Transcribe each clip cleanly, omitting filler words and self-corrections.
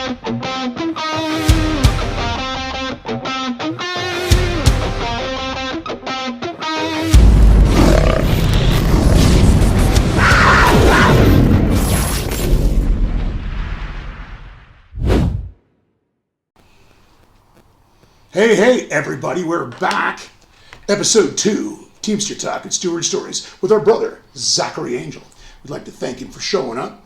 Hey, everybody, we're back. Episode 2, Teamster Talk and Steward Stories with our brother, Zachary Angell. We'd like to thank him for showing up.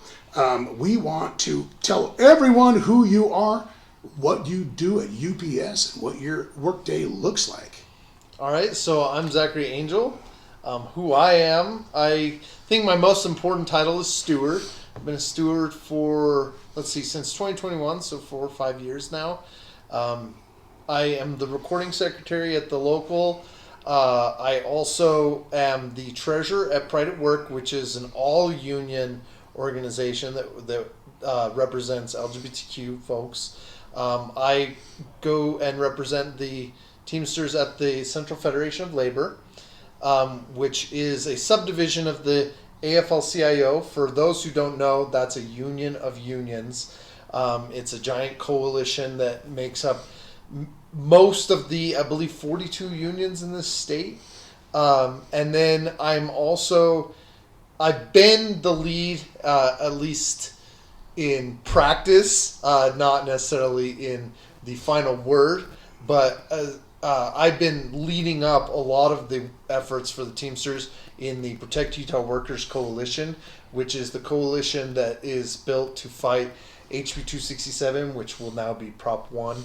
We want to tell everyone who you are, what you do at UPS, and what your workday looks like. All right, so I'm Zachary Angell. Who I am, I think my most important title is steward. I've been a steward for, since 2021, so 4 or 5 years now. I am the recording secretary at the local. I also am the treasurer at Pride at Work, which is an all-union organization that represents LGBTQ folks. I go and represent the Teamsters at the Central Federation of Labor, which is a subdivision of the AFL-CIO. For those who don't know, that's a union of unions. It's a giant coalition that makes up most of the, I believe, 42 unions in this state. And then I've been the lead, at least in practice, not necessarily in the final word, but I've been leading up a lot of the efforts for the Teamsters in the Protect Utah Workers Coalition, which is the coalition that is built to fight HB 267, which will now be Prop 1.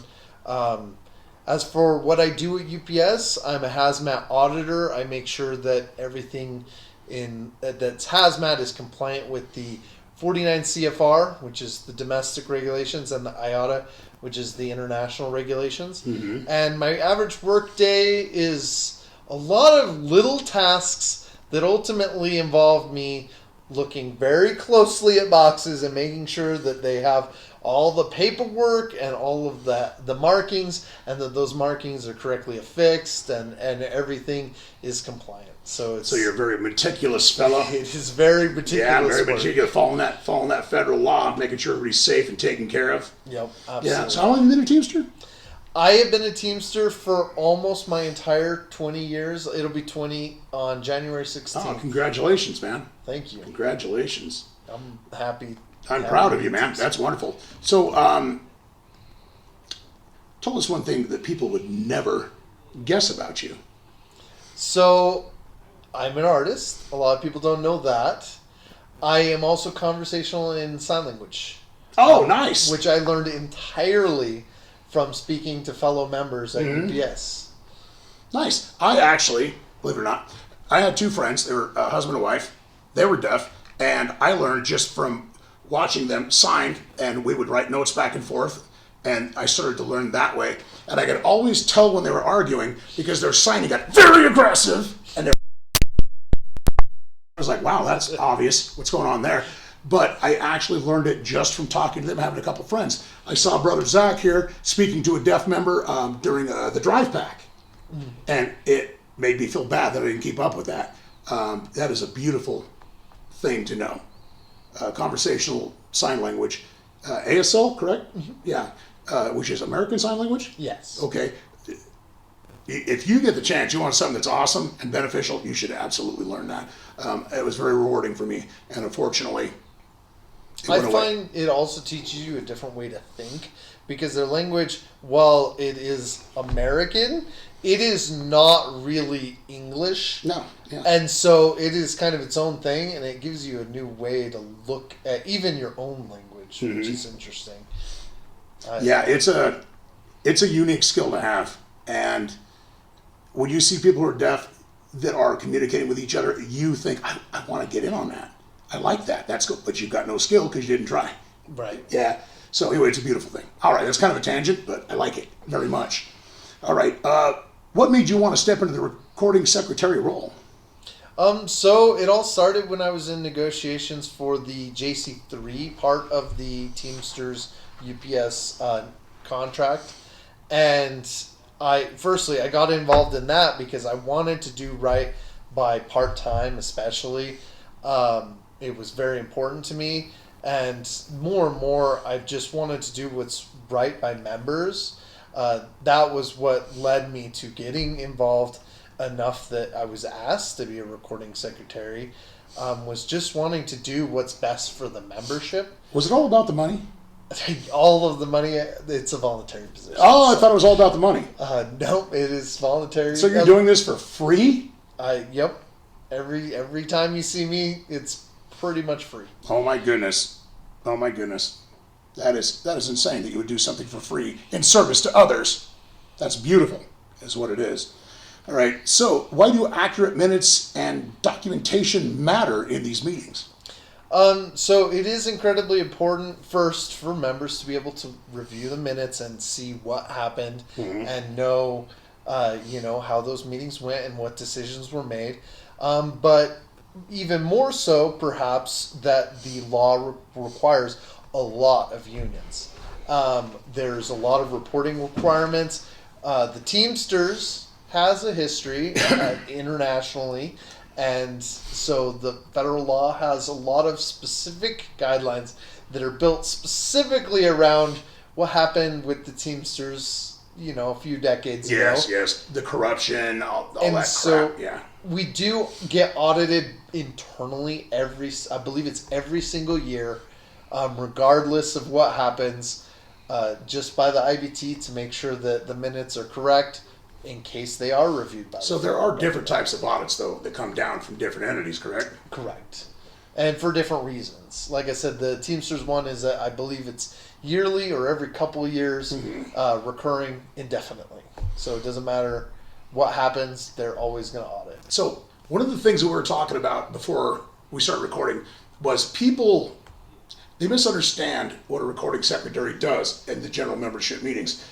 As for what I do at UPS, I'm a hazmat auditor. I make sure that everything that's hazmat is compliant with the 49 CFR, which is the domestic regulations, and the IATA, which is the international regulations. Mm-hmm. And my average work day is a lot of little tasks that ultimately involve me looking very closely at boxes and making sure that they have all the paperwork and all of the markings, and that those markings are correctly affixed and everything is compliant. So you're a very meticulous fellow. It is very meticulous. Yeah, very meticulous. Following that federal law, making sure everybody's safe and taken care of. Yep, absolutely. Yeah. So how long have you been a Teamster? I have been a Teamster for almost my entire 20 years. It'll be 20 on January 16th. Oh, congratulations, man. Thank you. Congratulations. I'm happy. I'm proud of you, man. That's wonderful. So, tell us one thing that people would never guess about you. So, I'm an artist. A lot of people don't know that. I am also conversational in sign language. Oh, nice. Which I learned entirely from speaking to fellow members at UPS. Nice. I actually, believe it or not, I had 2 friends. They were husband and wife. They were deaf. And I learned just from watching them sign, and we would write notes back and forth, and I started to learn that way. And I could always tell when they were arguing because their signing got very aggressive, and I was like, wow, that's obvious. What's going on there? But I actually learned it just from talking to them, having a couple of friends. I saw Brother Zach here speaking to a deaf member during the drive pack, and it made me feel bad that I didn't keep up with that. That is a beautiful thing to know. Conversational sign language, ASL, correct? Mm-hmm. Yeah, which is American Sign Language? Yes. Okay. If you get the chance, you want something that's awesome and beneficial, you should absolutely learn that. It was very rewarding for me, and unfortunately, I find it also teaches you a different way to think, because their language, while it is American, it is not really English. No. Yeah. And so it is kind of its own thing, and it gives you a new way to look at even your own language, which is interesting. Yeah, it's a unique skill to have. And when you see people who are deaf that are communicating with each other, you think, I want to get in on that. I like that. That's good. But you've got no skill because you didn't try. Right. Yeah. So anyway, it's a beautiful thing. All right, that's kind of a tangent, but I like it very much. All right. What made you want to step into the recording secretary role? So it all started when I was in negotiations for the JC3 part of the Teamsters UPS contract. And I got involved in that because I wanted to do right by part-time especially. It was very important to me. And more, I've just wanted to do what's right by members. That was what led me to getting involved enough that I was asked to be a recording secretary. Was just wanting to do what's best for the membership. Was it all about the money? All of the money, it's a voluntary position. Oh, I thought it was all about the money. No, it is voluntary. So you're doing this for free? Yep. Every time you see me, it's pretty much free. Oh my goodness. Oh my goodness. That is insane that you would do something for free in service to others. That's beautiful, is what it is. All right. So why do accurate minutes and documentation matter in these meetings? So it is incredibly important first for members to be able to review the minutes and see what happened and know, how those meetings went and what decisions were made. But even more so, perhaps, that the law requires a lot of unions. There's a lot of reporting requirements. The Teamsters has a history internationally. And so the federal law has a lot of specific guidelines that are built specifically around what happened with the Teamsters, a few decades ago. Yes. The corruption, all And that so crap. Yeah. we do get audited internally I believe it's every single year, regardless of what happens, just by the IBT to make sure that the minutes are correct, in case they are reviewed by. So there are different types of audits, though, that come down from different entities, correct? Correct. And for different reasons. Like I said, the Teamsters one is, I believe it's yearly or every couple of years, recurring indefinitely. So it doesn't matter what happens, they're always going to audit. So one of the things that we were talking about before we started recording was people, they misunderstand what a recording secretary does in the general membership meetings.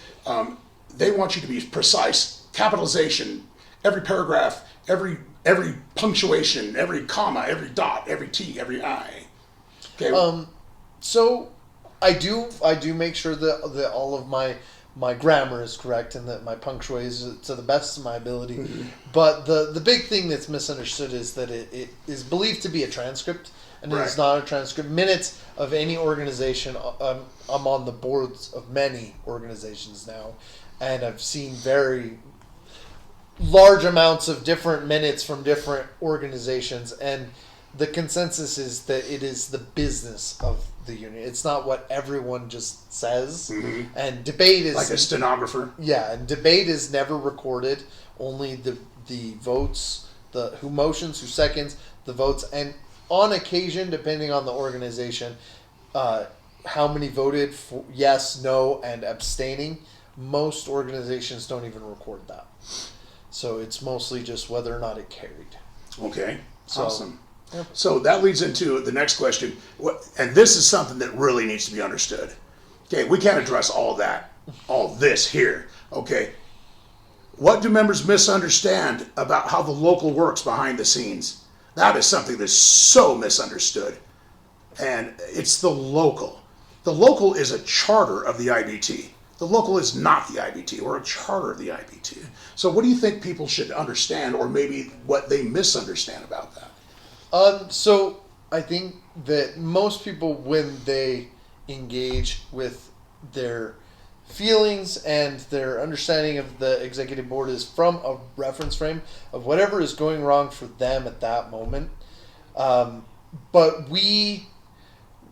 They want you to be precise. Capitalization, every paragraph, every punctuation, every comma, every dot, every T, every I. Okay. So I do make sure that all of my grammar is correct and that my punctuation is to the best of my ability. But the big thing that's misunderstood is that it is believed to be a transcript, and it is not a transcript. Minutes of any organization. I'm on the boards of many organizations now, and I've seen very large amounts of different minutes from different organizations, and the consensus is that it is the business of the union. It's not what everyone just says. And debate is like a stenographer. Yeah, and debate is never recorded. Only the votes, who motions, who seconds, the votes, and on occasion, depending on the organization, how many voted for yes, no, and abstaining. Most organizations don't even record that. So it's mostly just whether or not it carried. Okay, So, awesome. So that leads into the next question, and this is something that really needs to be understood. Okay, we can't address all this here. Okay, what do members misunderstand about how the local works behind the scenes? That is something that's so misunderstood, and it's the local. The local is a charter of the IBT. The local is not the IBT. We're a charter of the IBT. So what do you think people should understand, or maybe what they misunderstand about that? So I think that most people, when they engage with their feelings and their understanding of the executive board, is from a reference frame of whatever is going wrong for them at that moment. But we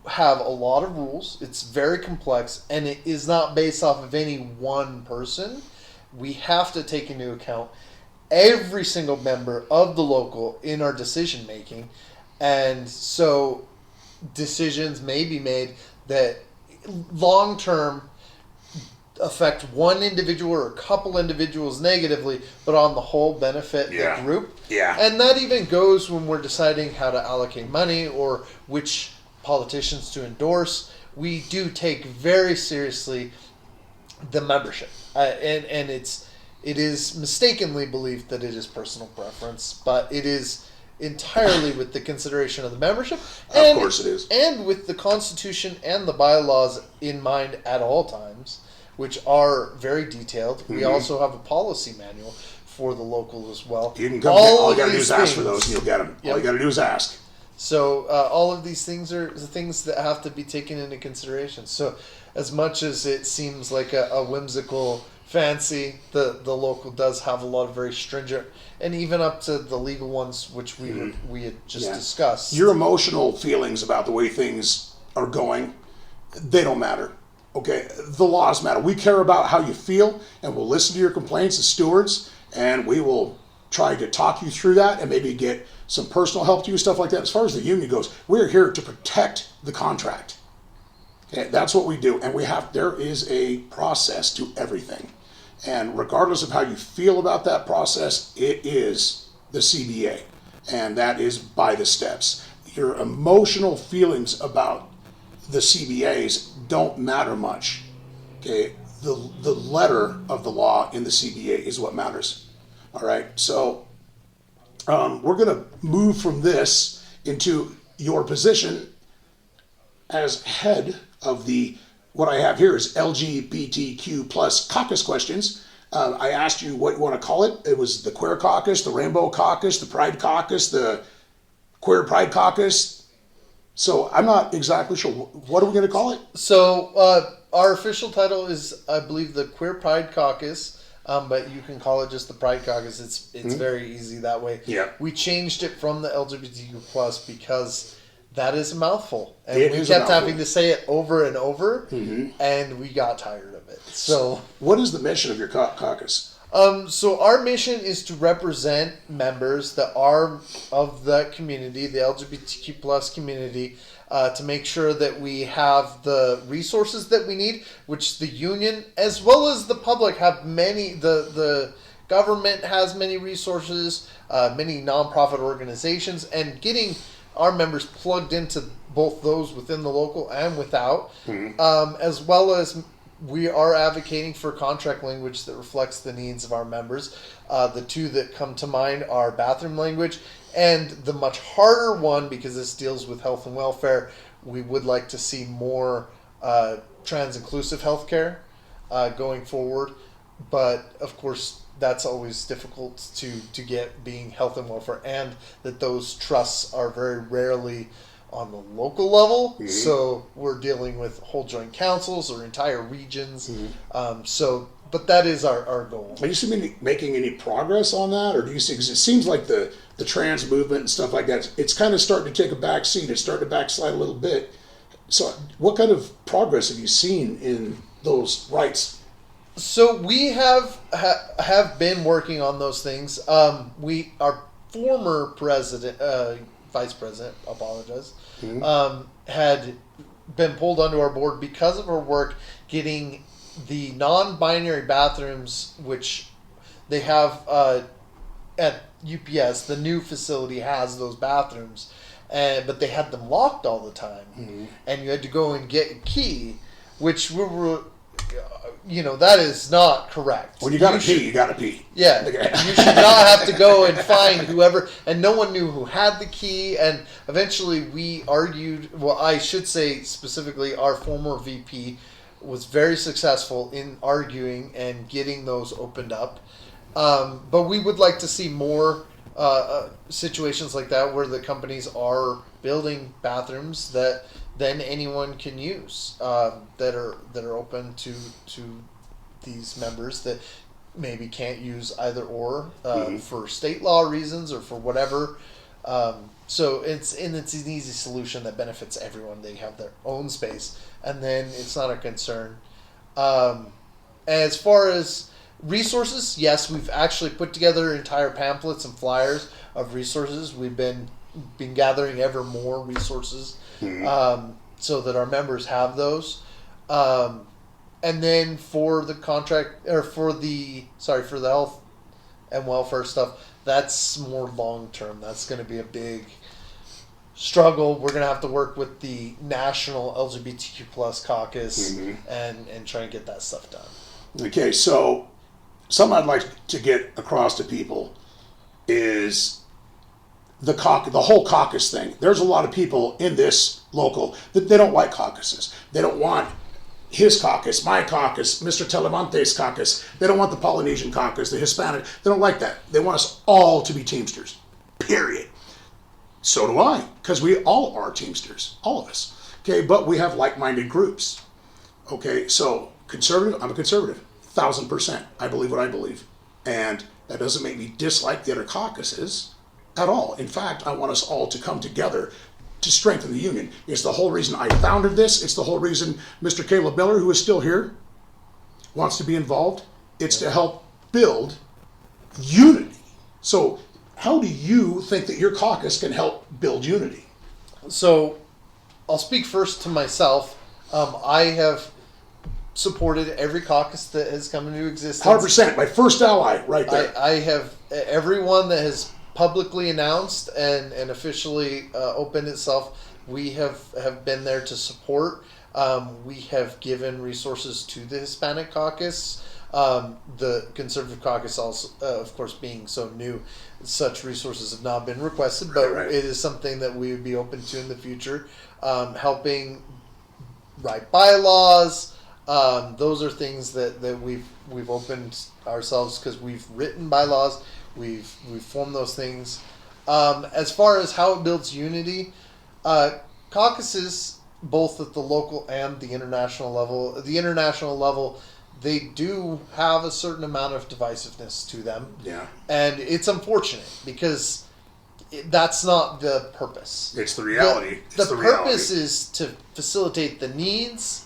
have a lot of rules. It's very complex, and it is not based off of any one person. We have to take into account every single member of the local in our decision making, and so decisions may be made that long term affect one individual or a couple individuals negatively, but on the whole benefit the group. Yeah. And that even goes when we're deciding how to allocate money or which politicians to endorse. We do take very seriously the membership, and it is mistakenly believed that it is personal preference, but it is entirely with the consideration of the membership. Of course it is. And with the Constitution and the bylaws in mind at all times, which are very detailed. We also have a policy manual for the local as well. You can come. All you got to do is ask for those, and you'll get them. All you got to do is ask. So all of these things are the things that have to be taken into consideration. So as much as it seems like a whimsical fancy, the local does have a lot of very stringent, and even up to the legal ones, which we had just discussed. Your emotional feelings about the way things are going, they don't matter. Okay, the laws matter. We care about how you feel, and we'll listen to your complaints as stewards, and we will try to talk you through that and maybe get some personal help to you, stuff like that. As far as the union goes, we're here to protect the contract. Okay, that's what we do, and there is a process to everything. And regardless of how you feel about that process, it is the CBA, and that is by the steps. Your emotional feelings about the CBAs don't matter much. Okay, the letter of the law in the CBA is what matters. All right, so we're going to move from this into your position as head of what I have here is LGBTQ plus caucus questions. I asked you what you want to call it. It was the Queer Caucus, the Rainbow Caucus, the Pride Caucus, the Queer Pride Caucus. So I'm not exactly sure. What are we going to call it? So our official title is, I believe, the Queer Pride Caucus, but you can call it just the Pride Caucus. It's very easy that way. Yeah. We changed it from the LGBTQ plus because that is a mouthful, and It we is a kept having mouthful. to say it over and over, and we got tired of it. So, What is the mission of your caucus? so our mission is to represent members that are of the community, the LGBTQ plus community, to make sure that we have the resources that we need, which the union as well as the public have many. The government has many resources, many nonprofit organizations, and getting our members plugged into both those within the local and without, as well as we are advocating for contract language that reflects the needs of our members. The two that come to mind are bathroom language and the much harder one, because this deals with health and welfare. We would like to see more trans-inclusive healthcare going forward, but of course that's always difficult to get, being health and welfare, and that those trusts are very rarely on the local level. So we're dealing with whole joint councils or entire regions. But that is our goal. Are you making any progress on that, or do you see? Because it seems like the trans movement and stuff like that, it's kind of starting to take a back seat. It's starting to backslide a little bit. So, what kind of progress have you seen in those rights? So we have been working on those things. Our former president, vice president, apologize, had been pulled onto our board because of our work getting the non-binary bathrooms, which they have at UPS. The new facility has those bathrooms, but they had them locked all the time, and you had to go and get a key, which we were. That is not correct. When you gotta pee, you gotta pee. Yeah, you should not have to go and find whoever, and no one knew who had the key, and eventually we argued, well, I should say specifically our former VP was very successful in arguing and getting those opened up, but we would like to see more situations like that where the companies are building bathrooms that then anyone can use, that are open to these members that maybe can't use either or for state law reasons or for whatever. So it's an easy solution that benefits everyone. They have their own space, and then it's not a concern. As far as resources, yes, we've actually put together entire pamphlets and flyers of resources. We've been gathering ever more resources, so that our members have those. And then for the contract, or for the health and welfare stuff, that's more long term. That's going to be a big struggle. We're going to have to work with the national LGBTQ plus caucus and try and get that stuff done. Okay, so something I'd like to get across to people is the whole caucus thing. There's a lot of people in this local that they don't like caucuses. They don't want his caucus, my caucus, Mr. Telemonte's caucus. They don't want the Polynesian caucus, the Hispanic. They don't like that. They want us all to be Teamsters, period. So do I, because we all are Teamsters, all of us. Okay, but we have like-minded groups. Okay, so conservative, I'm a conservative, 1,000%. I believe what I believe. And that doesn't make me dislike the other caucuses at all. In fact, I want us all to come together to strengthen the union. It's the whole reason I founded this. It's the whole reason Mr. Caleb Miller, who is still here, wants to be involved. It's to help build unity. So how do you think that your caucus can help build unity? So I'll speak first to myself. I have supported every caucus that has come into existence. 100%, my first ally right there. I have everyone that has publicly announced and officially opened itself. We have been there to support. We have given resources to the Hispanic caucus. The Conservative caucus, also, of course, being so new, such resources have not been requested, but Right. it is something that we would be open to in the future. Helping write bylaws. Those are things that we've opened ourselves because we've written bylaws. We've formed those things. As far as how it builds unity, caucuses, both at the local and the international level. The international level, they do have a certain amount of divisiveness to them. Yeah. And it's unfortunate because that's not the purpose. It's the reality. The purpose is to facilitate the needs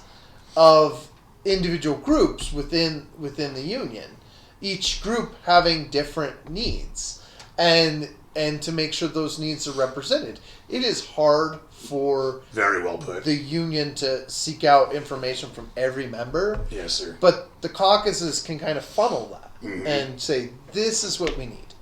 of individual groups within the union. Each group having different needs, and to make sure those needs are represented. It is hard for Very well put. the union to seek out information from every member. Yes, sir. But the caucuses can kind of funnel that and say, this is what we need.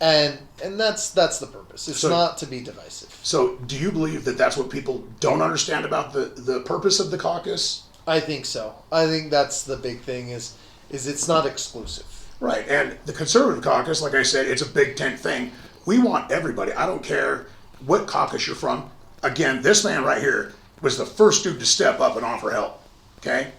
And that's the purpose. It's not to be divisive. So do you believe that that's what people don't understand about the purpose of the caucus? I think so. I think that's the big thing is it's not exclusive. Right. And the Conservative caucus, like I said, it's a big tent thing. We want everybody. I don't care what caucus you're from. Again, this man right here was the first dude to step up and offer help. Okay?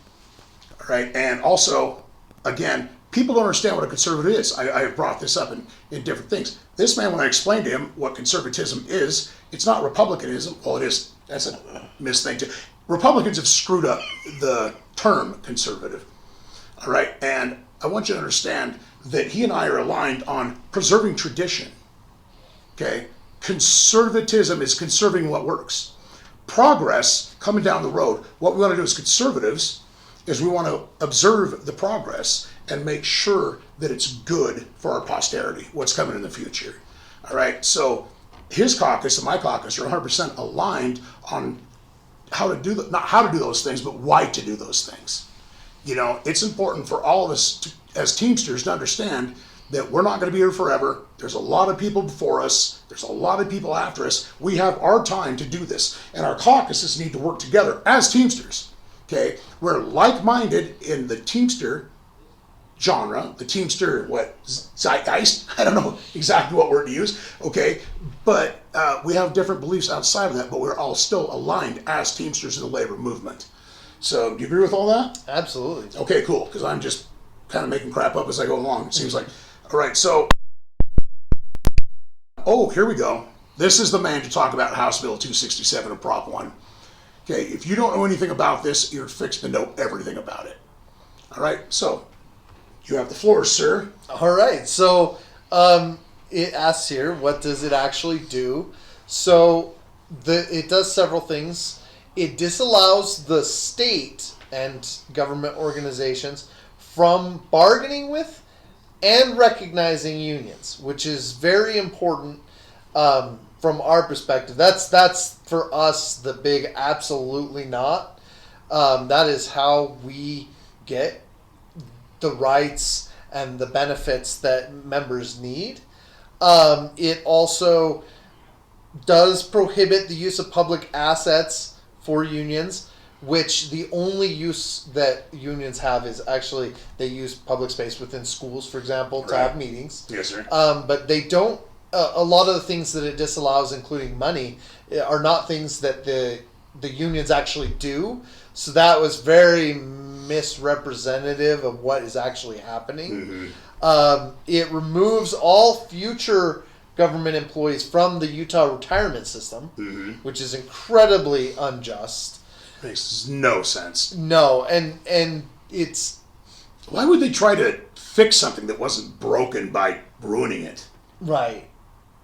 All right. And also, again, people don't understand what a conservative is. I have brought this up in different things. This man, when I explained to him what conservatism is, it's not republicanism. Well, it is. That's a misthing too. Republicans have screwed up the term conservative. All right. And I want you to understand that he and I are aligned on preserving tradition. Okay? Conservatism is conserving what works. Progress, coming down the road, what we want to do as conservatives is we want to observe the progress and make sure that it's good for our posterity, what's coming in the future. All right? So his caucus and my caucus are 100% aligned on how to do not how to do those things, but why to do those things. You know, it's important for all of us as Teamsters to understand that we're not going to be here forever. There's a lot of people before us. There's a lot of people after us. We have our time to do this. And our caucuses need to work together as Teamsters. Okay? We're like-minded in the Teamster genre, the Teamster, zeitgeist? I don't know exactly what word to use. Okay? But we have different beliefs outside of that, but we're all still aligned as Teamsters in the labor movement. So, do you agree with all that? Absolutely. Okay, cool, because I'm just kind of making crap up as I go along, it seems like. All right, so, here we go. This is the man to talk about House Bill 267 of Prop 1. Okay, if you don't know anything about this, you're fixed to know everything about it. All right, so, you have the floor, sir. All right, so it asks here, what does it actually do? So it does several things. It disallows the state and government organizations from bargaining with and recognizing unions, which is very important from our perspective. That's for us the big absolutely not. That is how we get the rights and the benefits that members need. It also does prohibit the use of public assets for unions, which the only use that unions have is actually they use public space within schools, for example, to have meetings. Yes, sir. But they don't. A lot of the things that it disallows, including money, are not things that the unions actually do. So that was very misrepresentative of what is actually happening. It removes all future government employees from the Utah retirement system, which is incredibly unjust. Makes no sense. No, and it's Why would they try to fix something that wasn't broken by ruining it? right,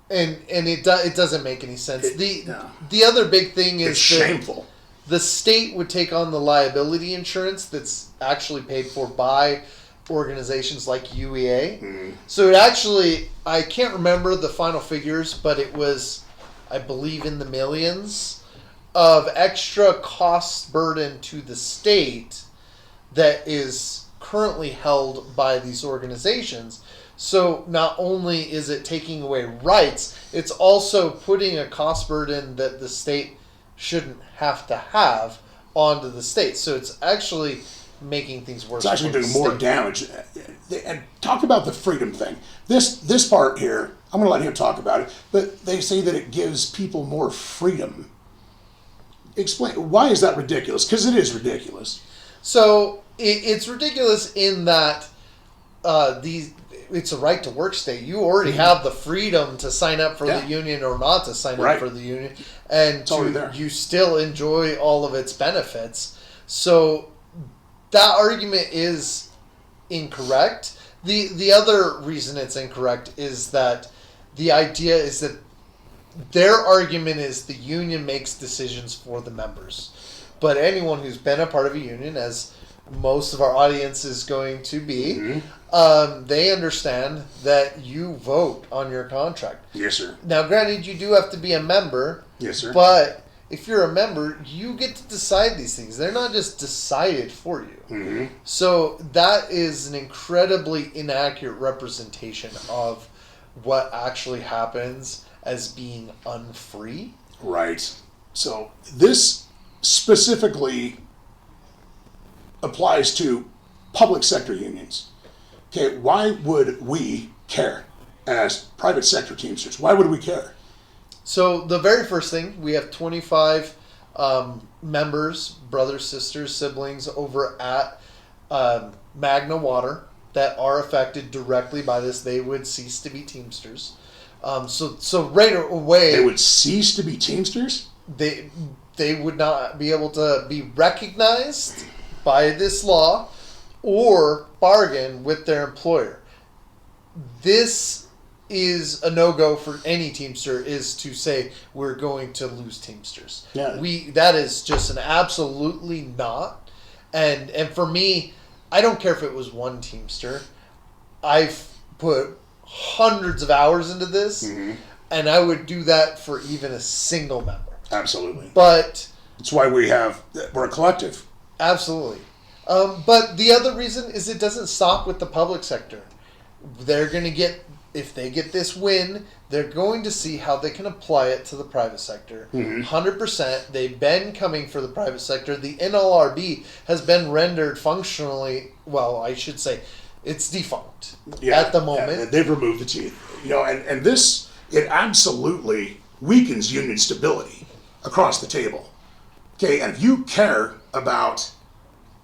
and it doesn't make any sense. No. The other big thing is It's shameful. the state would take on the liability insurance that's actually paid for by organizations like UEA. So it actually, I can't remember the final figures, but it was, I believe, in the millions of extra cost burden to the state that is currently held by these organizations. So not only is it taking away rights, it's also putting a cost burden that the state shouldn't have to have onto the state. So it's actually making things worse. It's actually for the doing more state. damage. And talk about the freedom thing. This part here, I'm going to let him talk about it, but they say that it gives people more freedom. Explain, why is that ridiculous? Because it is ridiculous. So it's ridiculous in that it's a right to work state. You already have the freedom to sign up for the union or not to sign up for the union, and you still enjoy all of its benefits. So that argument is incorrect. The other reason it's incorrect is that the idea is that their argument is the union makes decisions for the members. But anyone who's been a part of a union, as most of our audience is going to be, they understand that you vote on your contract. Yes, sir. Now, granted, you do have to be a member. Yes, sir. But if you're a member, you get to decide these things. They're not just decided for you. So that is an incredibly inaccurate representation of what actually happens as being unfree. Right. So this specifically applies to public sector unions. Okay, why would we care as private sector Teamsters? Why would we care? So the very first thing, we have 25 members, brothers, sisters, siblings over at Magna Water that are affected directly by this. They would cease to be Teamsters. So right away, They would cease to be Teamsters? they would not be able to be recognized by this law or bargain with their employer. This is a no-go for any Teamster, is to say we're going to lose Teamsters. Yeah. That is just an absolutely not. And for me, I don't care if it was one Teamster. I've put hundreds of hours into this, and I would do that for even a single member. Absolutely. But That's why we're a collective. absolutely. But the other reason is it doesn't stop with the public sector. They're going to get, if they get this win, they're going to see how they can apply it to the private sector. 100%. They've been coming for the private sector. The NLRB has been rendered functionally, well, I should say, it's defunct at the moment. Yeah, they've removed the teeth. And this, it absolutely weakens union stability across the table. Okay, and if you care about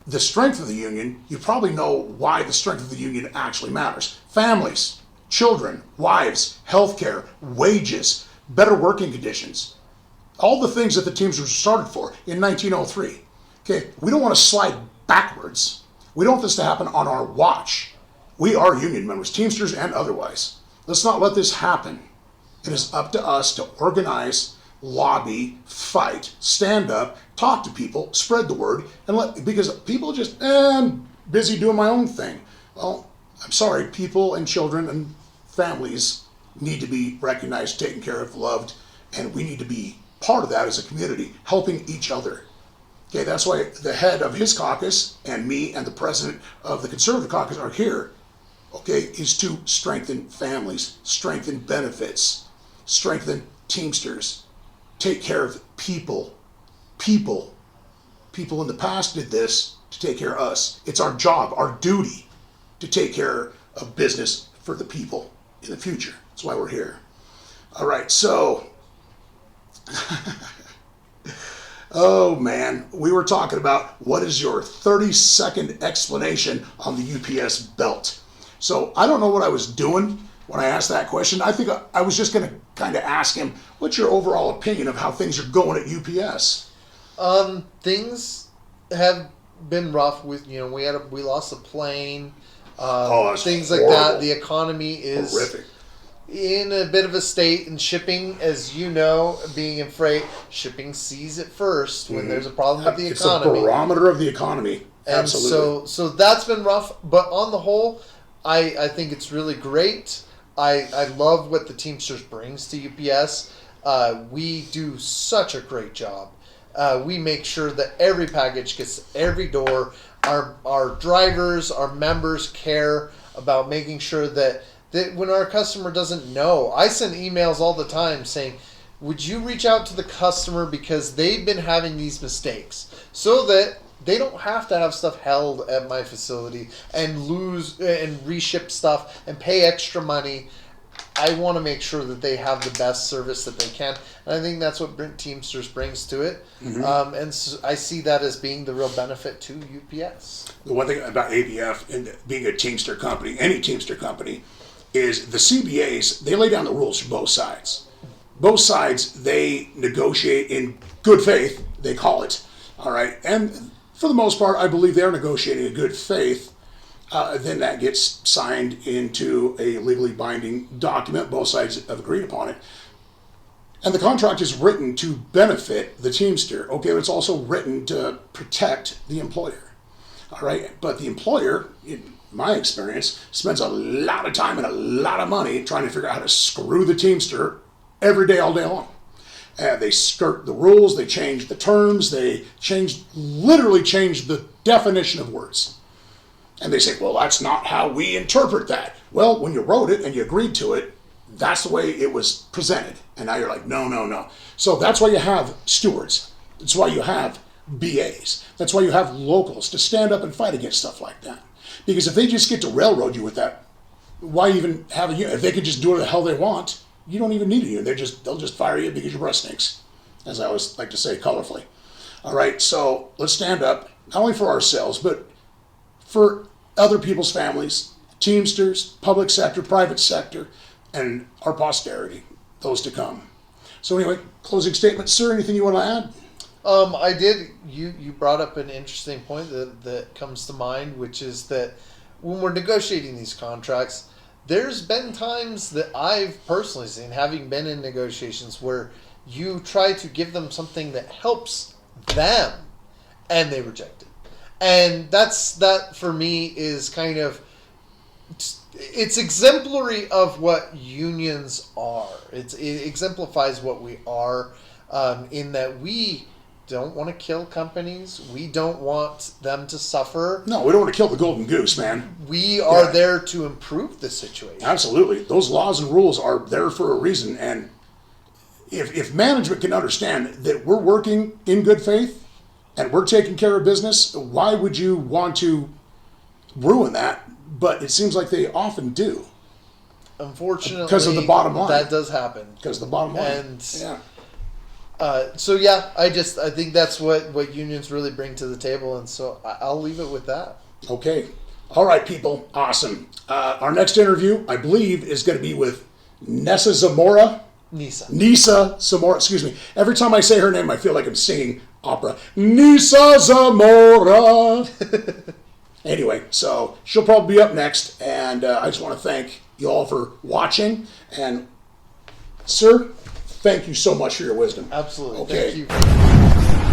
the strength of the union, you probably know why the strength of the union actually matters. Families, children, wives, healthcare, wages, better working conditions. All the things that the Teamsters started for in 1903. Okay, we don't want to slide backwards. We don't want this to happen on our watch. We are union members, Teamsters and otherwise. Let's not let this happen. It is up to us to organize, lobby, fight, stand up, talk to people, spread the word, and because people just, I'm busy doing my own thing. Well, I'm sorry, people and children and families need to be recognized, taken care of, loved, and we need to be part of that as a community, helping each other. Okay, that's why the head of his caucus and me and the president of the conservative caucus are here. Okay, is to strengthen families, strengthen benefits, strengthen Teamsters, take care of people. People in the past did this to take care of us. It's our job, our duty to take care of business for the people in the future. That's why we're here. All right, so, oh man, we were talking about what is your 30-second explanation on the UPS belt. So I don't know what I was doing when I asked that question. I think I was just going to kind of ask him, what's your overall opinion of how things are going at UPS? Things have been rough. With we lost a plane. Things like horrible. that. The economy is Horrific. in a bit of a state, and shipping, as you know, being in freight, shipping sees it first when there's a problem with the economy. It's the barometer of the economy. And Absolutely. so that's been rough, but on the whole, I think it's really great. I love what the Teamsters brings to UPS. We do such a great job. We make sure that every package gets to every door. Our drivers, our members care about making sure that when our customer doesn't know, I send emails all the time saying, would you reach out to the customer because they've been having these mistakes, so that they don't have to have stuff held at my facility and lose and reship stuff and pay extra money. I want to make sure that they have the best service that they can. And I think that's what Teamsters brings to it. And so I see that as being the real benefit to UPS. The one thing about ABF and being a Teamster company, any Teamster company, is the CBAs, they lay down the rules for both sides. Both sides, they negotiate in good faith, they call it. All right. And for the most part, I believe they're negotiating in good faith. Then that gets signed into a legally binding document. Both sides have agreed upon it. And the contract is written to benefit the Teamster. Okay, but it's also written to protect the employer. All right. But the employer, in my experience, spends a lot of time and a lot of money trying to figure out how to screw the Teamster every day, all day long. They skirt the rules, they change the terms, they literally change the definition of words. And they say, well, that's not how we interpret that. Well, when you wrote it and you agreed to it, that's the way it was presented. And now you're like, no. So that's why you have stewards. That's why you have BAs. That's why you have locals to stand up and fight against stuff like that. Because if they just get to railroad you with that, why even have a unit? If they could just do what the hell they want, you don't even need a unit. They'll just fire you because your breath stinks, as I always like to say colorfully. All right, so let's stand up, not only for ourselves, but for other people's families, Teamsters, public sector, private sector, and our posterity, those to come. So anyway, closing statement, sir, anything you want to add? I did. You brought up an interesting point that comes to mind, which is that when we're negotiating these contracts, there's been times that I've personally seen, having been in negotiations, where you try to give them something that helps them, and they reject it. And that for me is kind of, it's exemplary of what unions are. It exemplifies what we are, in that we don't want to kill companies. We don't want them to suffer. No, we don't want to kill the golden goose, man. We are there to improve the situation. Absolutely. Those laws and rules are there for a reason. And if management can understand that we're working in good faith and we're taking care of business, why would you want to ruin that? But it seems like they often do. Unfortunately, because of the bottom line. That does happen. Because of the bottom line. And yeah. I think that's what unions really bring to the table, and so I'll leave it with that. Okay. All right, people. Awesome. Our next interview, I believe, is going to be with Nisa Zamora. Nisa Zamora. Excuse me. Every time I say her name, I feel like I'm singing opera. Nisa Zamora. Anyway, so she'll probably be up next, and I just want to thank you all for watching. And, sir, thank you so much for your wisdom. Absolutely. Okay. Thank you.